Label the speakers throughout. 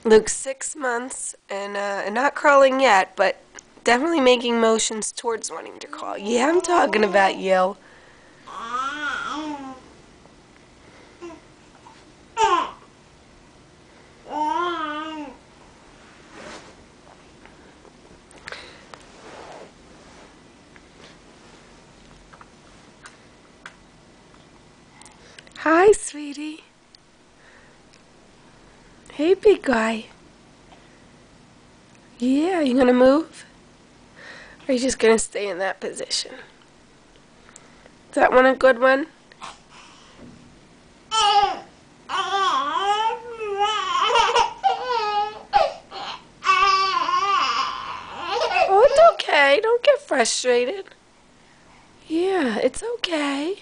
Speaker 1: Luke's 6 months and not crawling yet, but definitely making motions towards wanting to crawl. Yeah, I'm talking about you. Hi, sweetie. Hey, big guy. Yeah, you gonna move? Or are you just gonna stay in that position? Is that one a good one? Oh, it's okay. Don't get frustrated. Yeah, it's okay.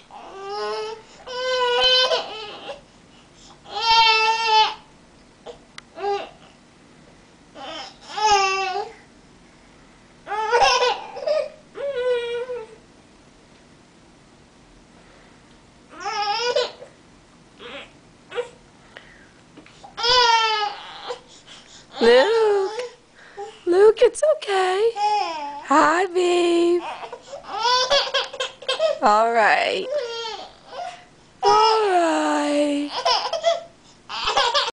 Speaker 1: Luke, Luke, it's okay. Hi, babe. All right. All right.